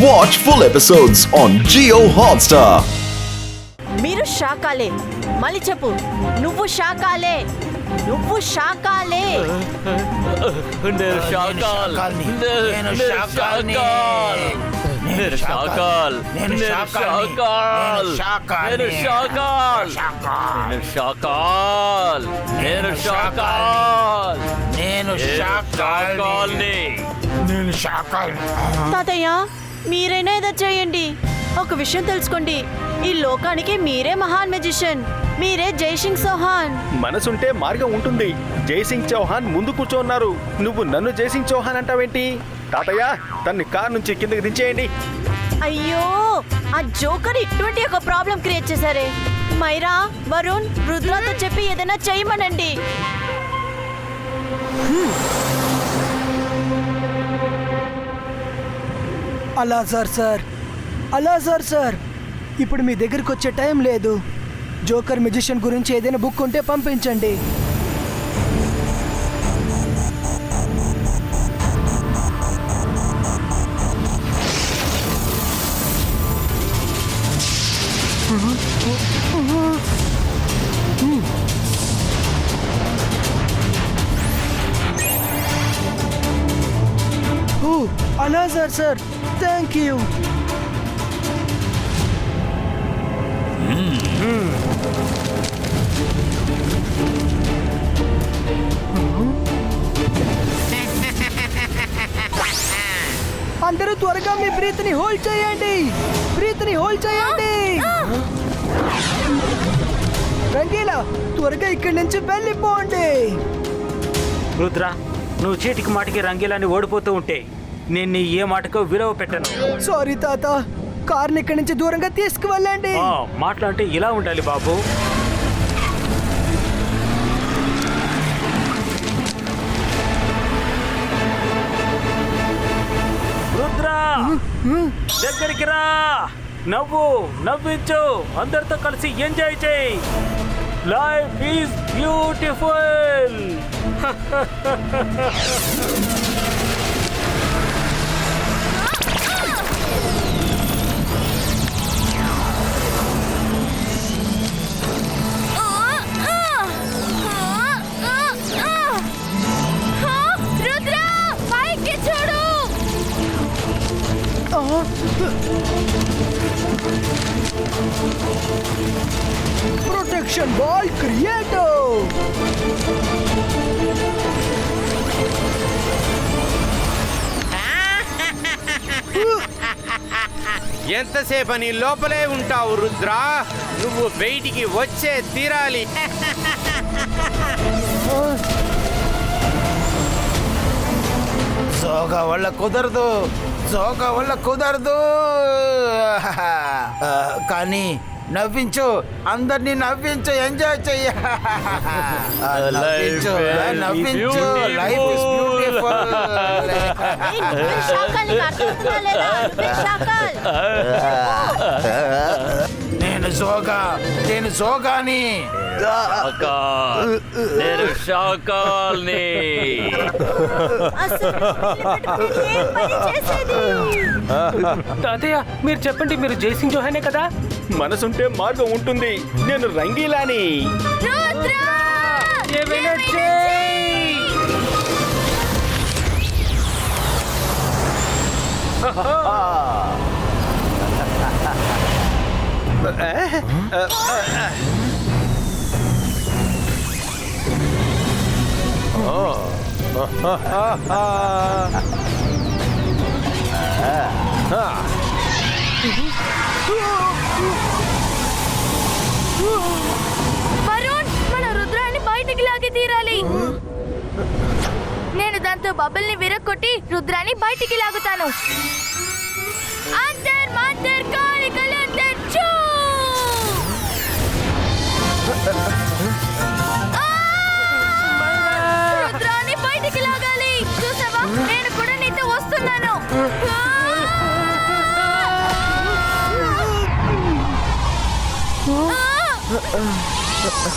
Watch full episodes on Jio Hotstar. మీరు శాకాలే. మళ్ళీ చెప్పు. నువ్వు శాకాలే. నువ్వు శాకాలే. నేను శాకాల్. నేను శాకాల్. నేను శాకాల్. నేను శాకాల్. నేను శాకాల్. నేను శాకాల్. నేను శాకాల్. నేను శాకాల్. నేను శాకాల్. తాతయ్య మీరైనా ఏదో చేయండి. ఒక విషయం తెలుసుకోండి, ఈ లోకానికి మీరే మహాన్ మెజిషియన్. మీరే జైసింగ్ చౌహాన్. మనసుంటే మార్గం ఉంటుంది. జైసింగ్ చౌహాన్ ముందు కూర్చోన్నారు. నువ్వు నన్ను జైసింగ్ చౌహాన్ అంటావేంటి? తాతయ్య తన్ని కార్ నుంచి కిందకి దించేయండి. అయ్యో, ఆ జోకర్ ఇటువంటి ఒక ప్రాబ్లం క్రియేట్ చేశారే. మైరా, వరుణ్, రుద్రాతో చెప్పి ఏదైనా చేయమనండి. అలా సార్ ఇప్పుడు మీ దగ్గరికి వచ్చే టైం లేదు. జోకర్ మ్యూజిషియన్ గురించి ఏదైనా బుక్ ఉంటే పంపించండి. అలా సార్ థ్యాంక్ యూ. అందరూ త్వరగా మీ బ్రీత్ ని హోల్డ్ చేయండి. రంగీలా, త్వరగా ఇక్కడి నుంచి వెళ్ళిపోండి. రుద్ర, నువ్వు చీటికి మాటికి రంగీలాని ఓడిపోతూ ఉంటే నేను నీ ఏ మాటకో విలువ పెట్టను. సారీ తాత, కార్ని ఇక్కడి నుంచి దూరంగా తీసుకువెళ్ళండి. మాట్లాడితే ఇలా ఉండాలి బాబు. రుద్ర, దగ్గరికి రా. నవ్వించు, అందరితో కలిసి ఎంజాయ్ చేయి. Life is beautiful. Protection ball క్రియేటో. ఎంతసేపని లోపలే ఉంటావు రుద్ర? నువ్వు బయటికి వచ్చే తీరాలి. సోగ వల్ల కుదరదు. కానీ నవ్వించు, అందరినీ నవ్వించు, ఎంజాయ్ చెయ్య. నవ్వించు. Life is beautiful. నేను సోగాని. నేను శాకాల్ని. తాతయ్య మీరు చెప్పండి, మీరు జైసింగ్ చౌహానే కదా? మనసుంటే మార్గం ఉంటుంది. నేను రంగీలాని. వరుణ్, మన రుద్రాన్ని బయటికి లాగి తీరాలి. నేను దాంతో బబుల్ని విరక్కొట్టి రుద్రాన్ని బయటికి లాగుతాను. అంతర్ మంతర్ కాళికలంతర్ చూ. రుద్రాన్ని బయటికి లాగాలి. చూసావా, నేను కూడా నీతో వస్తున్నాను.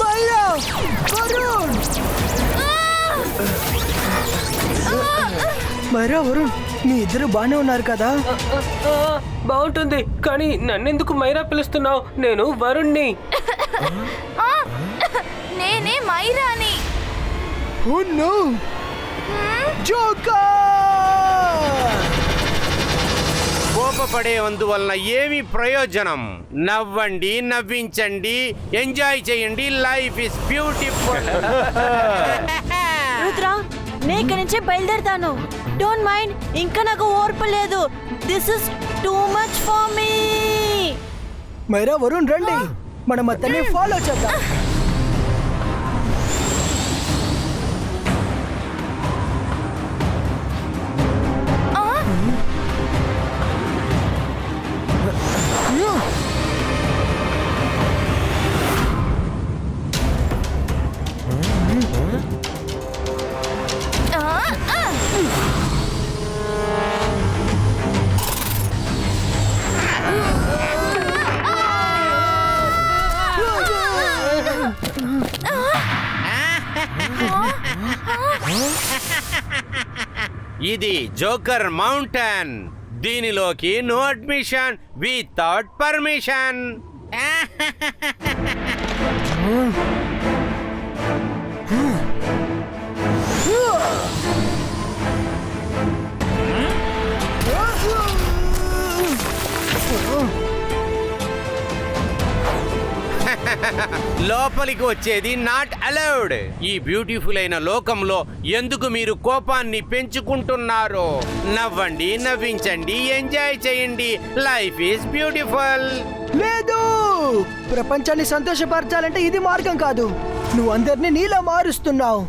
మైరా, వరుణ్. మైరా వరుణ్ మీ ఇద్దరు బానే ఉన్నారు కదా? బాగుంటుంది, కానీ నన్నెందుకు మైరా పిలుస్తున్నావు? నేను వరుణ్ణి. ఆ, నేనే మైరాని. Oh no! జోకర్! కోపపడే అందువలన ఏమి ప్రయోజనం? నవ్వండి, నవ్వించండి, ఎంజాయ్ చేయండి. Life is beautiful. రుద్ర నేను ఇక్కడి నుంచి బయలుదేరుతాను. డోంట్ మైండ్, ఇంకా నాకు ఓర్పు లేదు. This is too much for me. Myra Varun రండి, మనం అతన్ని ఫాలో చేద్దాం. ఇది జోకర్ మౌంటైన్. దీనిలోకి నో అడ్మిషన్ వితౌట్ పర్మిషన్. లోపలికి వచ్చేది నాట్ అలౌడ్. ఈ బ్యూటిఫుల్ అయిన లోకంలో ఎందుకు మీరు కోపాన్ని పెంచుకుంటున్నారు? నవ్వండి, నవ్వించండి, ఎంజాయ్ చేయండి. Life is beautiful. లేదు, ప్రపంచాన్ని సంతోషపరచాలంటే ఇది మార్గం కాదు. నువ్వు అందరినీ నీలా మారుస్తున్నావు.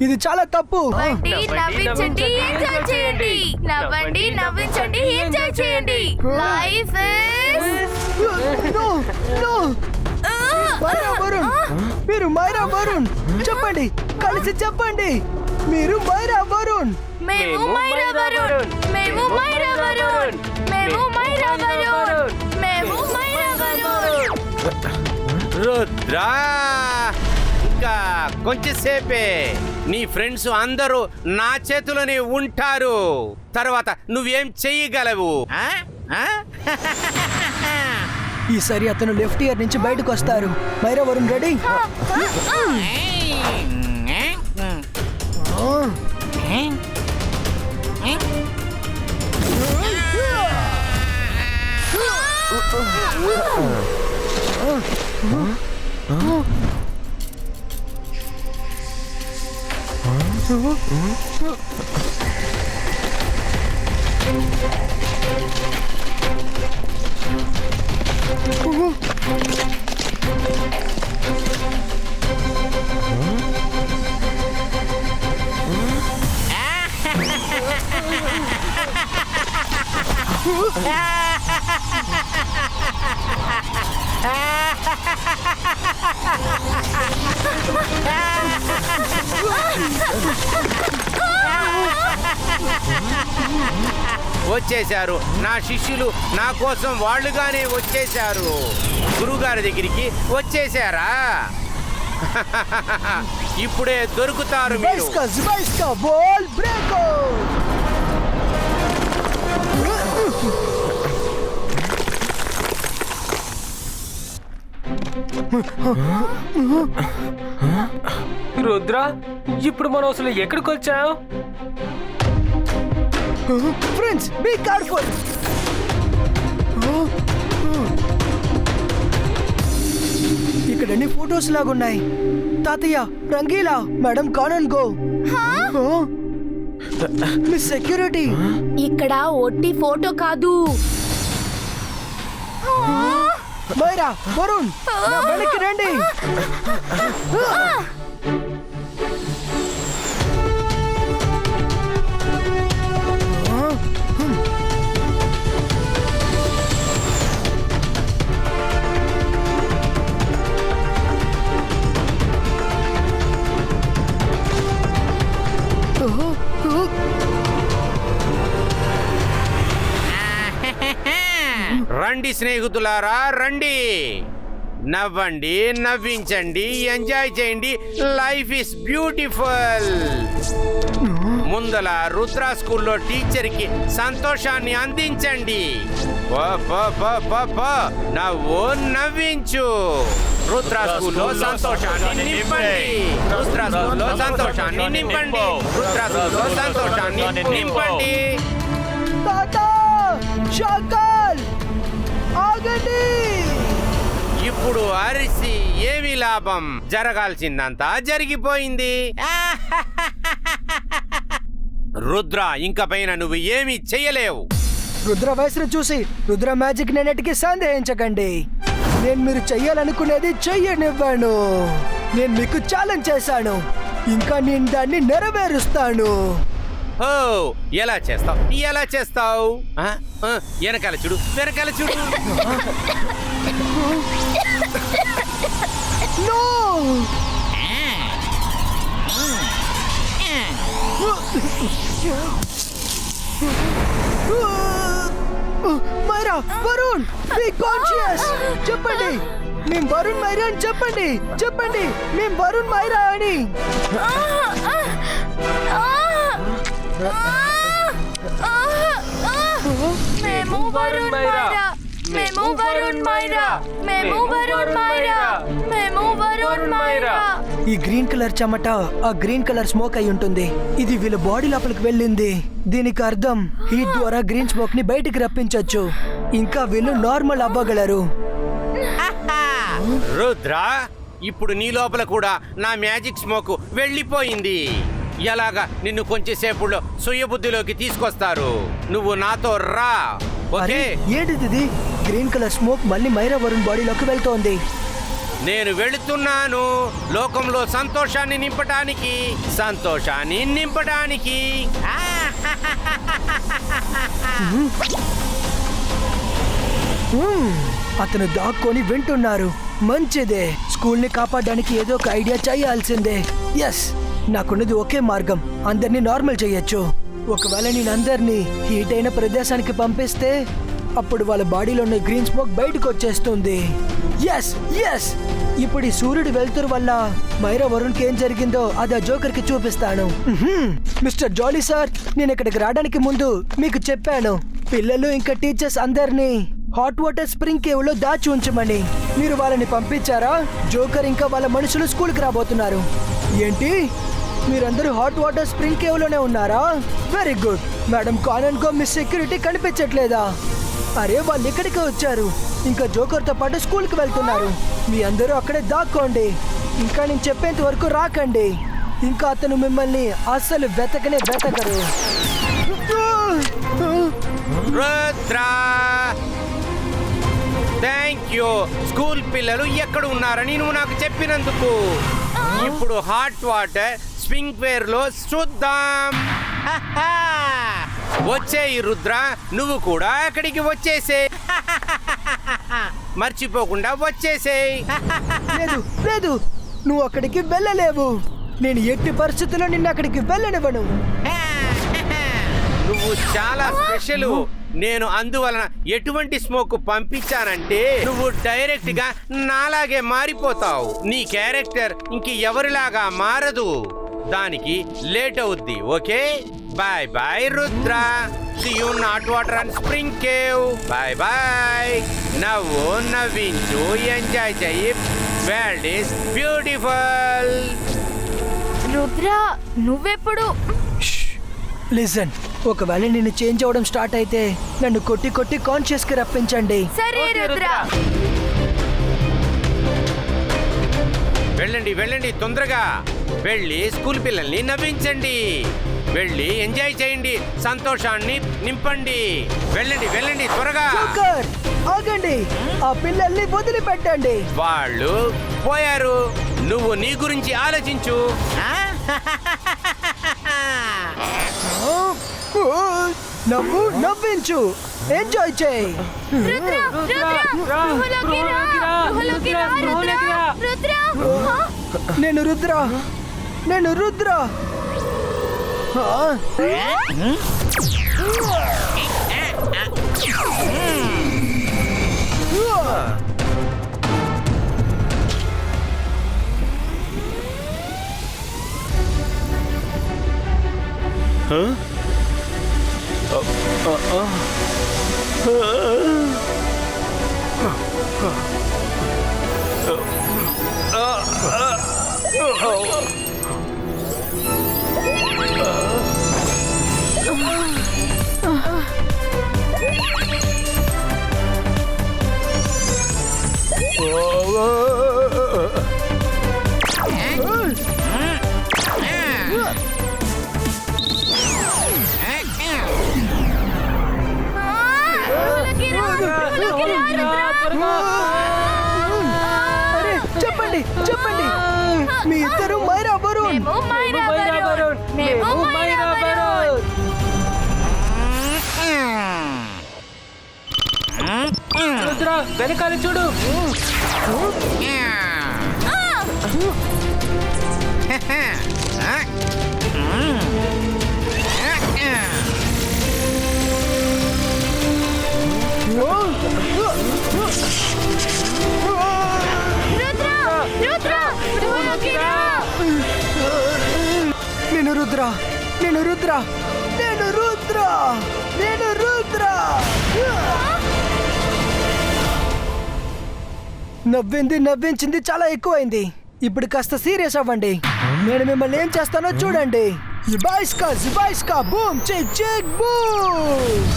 ఇది చాలా తప్పు. నవ్వండి, నవ్వించండి, ఎంజాయ్ చేయండి. నవ్వండి, నవ్వించండి, ఎంజాయ్ చేయండి. Life no, no. Myra Varun, మీరు మైరా వరుణ్. చెప్పండి, కలిసి చెప్పండి. మీరు మైరా వరుణ్. మేము మైరా వరుణ్. మేము మైరా వరుణ్. మేము మైరా వరుణ్. మేము మైరా వరుణ్. రుద్రా, ఇంకా కొంచెంసేపే నీ ఫ్రెండ్స్ అందరూ నా చేతిలోనే ఉంటారు. తర్వాత నువ్వేం చెయ్యగలవు? ఈసారి అతను లెఫ్ట్ ఇయర్ నుంచి బయటకు వస్తారు. మైరా వరుణ్ రెడీ? వచ్చేశారు నా శిష్యులు. నా కోసం వాళ్ళుగానే వచ్చేశారు. గురుగారి దగ్గరికి వచ్చేసారా? ఇప్పుడే దొరుకుతారు మీరు. Ball break. రుద్ర, ఇప్పుడు మనం అసలు ఎక్కడికి వచ్చాం? Friends, be careful. ఇక్కడ అన్ని ఫోటోస్ లాగున్నాయి. తాతయ్య, రంగీలా, మేడం కానన్ గో. మిస్ సెక్యూరిటీ, ఇక్కడ ఒట్టి ఫోటో కాదు. మైరా వరుణ్, నా వెనక్కి రండి. రండి స్నేహితులారా, రండి. నవ్వండి, నవ్వించండి, ఎంజాయ్ చేయండి. Life is beautiful. ముందల రుద్ర స్కూల్లో టీచర్కి సంతోషాన్ని అందించండి. నవ్వు నవ్వించు. రుద్ర స్కూల్లో సంతోషాన్ని నింపండి. రుద్ర స్కూల్లో సంతోషాన్ని నింపండి. రుద్ర స్కూల్లో సంతోషాన్ని నింపండి. తాతా షాకాల్ ఆగండి. ఇప్పుడు అరిసి ఏమి లాభం? జరగాల్సిందంతా జరిగిపోయింది. రుద్ర, ఇంక పైన నువ్వు ఏమీ చెయ్యలేవు. రుద్ర వయసును చూసి రుద్ర మ్యాజిక్ నేనటికి సందేహించకండి. నేను మీరు చెయ్యాలనుకునేది చెయ్యనివ్వను. నేను మీకు ఛాలెంజ్ చేశాను, ఇంకా నేను దాన్ని నెరవేరుస్తాను. ఓ, ఎలా చేస్తావు? ఎలా చేస్తావు? వెనకాల చూడు, వెనకాల చూడు. No! Myra, Varun, be conscious. చెప్పండి, మేం వరుణ్ మైరా అని చెప్పండి. చెప్పండి, మేం వరుణ్ మైరా అని. మేము వరుణ్ మైరా, మేము వరుణ్ మైరా, మేము వరుణ్ మైరా, మేము వరుణ్ మైరా. ఈ గ్రీన్ కలర్ చెమట ఆ గ్రీన్ కలర్ స్మోక్ అయి ఉంటుంది. ఇది వీళ్ళ బాడీ లోపలికి వెళ్ళింది. దీనికి అర్థం హీట్ ద్వారా గ్రీన్ స్మోక్ ని బయటికి రప్పించొచ్చు. ఇంకా వీళ్ళు నార్మల్ అవ్వగలరు. రుద్ర, ఇప్పుడు నీ లోపల కూడా నా మ్యాజిక్ స్మోక్ వెళ్ళిపోయింది. ఎలాగా నిన్ను కొంచెంసేపులో సుయబుద్ధిలోకి తీసుకొస్తారు. నువ్వు నాతో రా, ఓకే? ఏంటిది? గ్రీన్ కలర్ స్మోక్ మళ్ళీ మైరా వరుణ్ బాడీలోకి వెళ్తోంది. నేను వెళుతున్నాను లోకంలో సంతోషాన్ని నింపడానికి, సంతోషాన్ని నింపడానికి. అతను దాక్కొని వింటున్నారు. మంచిదే, స్కూల్ ని కాపాడడానికి ఏదో ఒక ఐడియా చేయాల్సిందే. ఎస్, నాకున్నది ఒకే మార్గం, అందరినీ నార్మల్ చేయొచ్చు. ఒకవేళ నేను అందరినీ హీట్ అయిన ప్రదేశానికి పంపిస్తే అప్పుడు వాళ్ళ బాడీలో ఉన్న గ్రీన్ స్మోక్ బయటకు వచ్చేస్తుంది. ఎస్ ఎస్, ఇప్పుడు ఈ సూర్యుడు వెళ్తురు వల్ల మైరా వరుణ్కి ఏం జరిగిందో అది ఆ జోకర్ కి చూపిస్తాను. మిస్టర్ జాలీ సార్, నేను ఇక్కడికి రావడానికి ముందు మీకు చెప్పాను, పిల్లలు ఇంకా టీచర్స్ అందరినీ హాట్ వాటర్ స్ప్రింగ్ కేవ్ లో దాచి ఉంచమని. మీరు వాళ్ళని పంపించారా? జోకర్ ఇంకా వాళ్ళ మనుషులు స్కూల్ కి రాబోతున్నారు. ఏంటి, మీరందరూ హాట్ వాటర్ స్ప్రింగ్ కేవ్ లోనే ఉన్నారా? Very good. మేడం కానన్ కో మిస్ సెక్యూరిటీ కనిపించట్లేదా? అరే, వాళ్ళు ఇక్కడికి వచ్చారు, ఇంకా జోకర్ తో పాటు స్కూల్ కి వెళ్తున్నారు. మీ అందరూ అక్కడే దాక్కోండి, ఇంకా నేను చెప్పేంత వరకు రాకండి. ఇంకా అతను మిమ్మల్ని అస్సలు వెతకనే వెతకరు. Rudra, thank you. స్కూల్ పిల్లలు ఎక్కడ ఉన్నారని నువ్వు నాకు చెప్పినందుకు. ఇప్పుడు హాట్ వాటర్ స్ప్రింగ్ వేర్ లో చూద్దాం. వచ్చేయి రుద్ర, నువ్వు కూడా అక్కడికి వచ్చేసే. మర్చిపోకుండా వచ్చేసేయ్. లేదు లేదు, నువ్వు అక్కడికి వెళ్ళలేవు. నేను ఎట్టి పరిస్థితుల్లో నిన్ను అక్కడికి వెళ్ళనివ్వను. నువ్వు చాలా స్పెషల్. నేను అందువలన ఎటువంటి స్మోక్ పంపించానంటే నువ్వు డైరెక్ట్ గా నాలాగే మారిపోతావు. నీ క్యారెక్టర్ ఇంక ఎవరిలాగా మారదు. దానికి లేట్ అవుద్ది, okay? Bye bye Rudra. See you not water and spring cave. Bye bye. నవ్వు నవ్వించు, ఎంజాయ్ చెయ్యి. World is beautiful. రుద్ర, నువ్వెప్పుడు? లిజన్, ఒకవేళ నేను చేంజ్ అవ్వడం స్టార్ట్ అయితే నన్ను కొట్టి కొట్టి కాన్షియస్ కి రప్పించండి. సరే రుద్ర. వెళ్ళండి వెళ్ళండి, తొందరగా వెళ్ళి స్కూల్ పిల్లల్ని నవ్వించండి. వెళ్ళి ఎంజాయ్ చేయండి, సంతోషాన్ని నింపండి. వెళ్ళండి వెళ్ళండి, త్వరగా. జోకర్, ఆగండి, ఆ పిల్లల్ని వదిలిపెట్టండి. వాళ్ళు పోయారు, నువ్వు నీ గురించి ఆలోచించు. నవ్వు నవ్వించు, ఎంజాయ్ చేయి. రుద్ర, రుద్ర, గుహలోకి రా, గుహలోకి రా, రుద్ర, రుద్ర. నేను రుద్ర, నేను రుద్ర. అరే చెప్పండి చెప్పండి మీ ఇద్దరు మైరా వరుణ్. మేము మైరా వరుణ్. మేము మైరా వరుణ్. రుద్ర వెనకాల చూడు. రుద్ర రుద్ర త్వరగా రా. నేను రుద్ర నేను రుద్ర నేను రుద్ర నేను రుద్ర. నవ్వించింది చాలా ఎక్కువైంది. ఇప్పుడు కాస్త సీరియస్ అవ్వండి. నేను మిమ్మల్ని ఏం చేస్తానో చూడండి. జుబాయిస్కా బూమ్ చిక్ చిక్ బూమ్.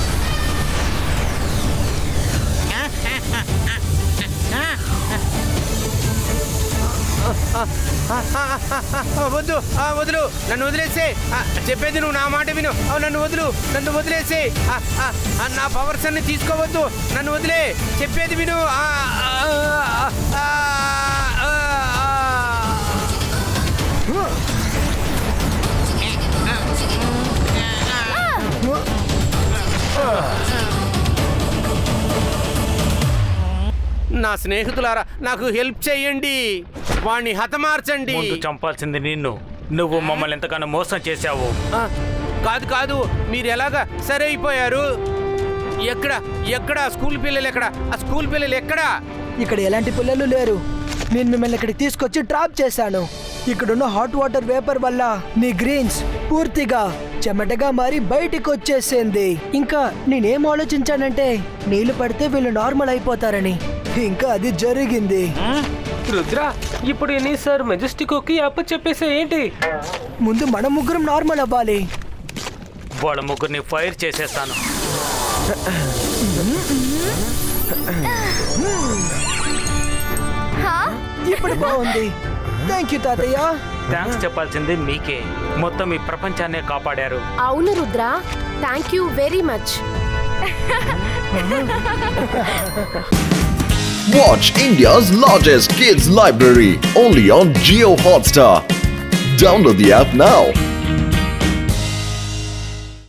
వద్దు వదులు, నన్ను వదిలేసే. చెప్పేది నువ్వు నా మాట విను. నన్ను వదిలేసే. నా పవర్స్ అన్ని తీసుకోవద్దు, నన్ను వదిలే. చెప్పేది విను. నా స్నేహితులారా, నాకు హెల్ప్ చేయండి. వాణ్ణి హతమార్చండి. ముందు చంపాల్సింది నిన్ను. నువ్వు మమ్మల్ని ఎంతగానో మోసం చేశావు. కాదు, మీరు ఎలాగా సరే అయిపోయారు? ఎక్కడ స్కూల్ పిల్లలు ఎక్కడ? ఆ స్కూల్ పిల్లలు ఎక్కడ? ఇక్కడ ఎలాంటి పిల్లలు లేరు. నేను మిమ్మల్ని ఇక్కడికి తీసుకొచ్చి ట్రాప్ చేశాను. ఇక్కడున్న హాట్ వాటర్ వేపర్ వల్ల మీ గ్రీన్స్ పూర్తిగా చెమటగా మారి బయటికి వచ్చేసింది. ఇంకా నేనేం ఆలోచించానంటే నీళ్లు పడితే వీళ్ళు నార్మల్ అయిపోతారని. ఇంకా అది జరిగింది. రుద్ర ఇప్పుడు నీ సార్ మెజెస్టికోకి అప్పు చెప్పేసే ఏంటి? ముందు మనం ముగ్గురం నార్మల్ అవ్వాలి. వాళ్ళ ముగ్గురిని ఫైర్ చేసేస్తాను. ఇప్పుడు బాగుంది. థ్యాంక్ యూ తాతయ్య. థ్యాంక్స్ చెప్పాల్సింది మీకే. మొత్తం ఈ ప్రపంచాన్నే కాపాడారు. అవును Rudra, thank you very much. Watch India's largest kids library only on Jio Hotstar. Download the app now.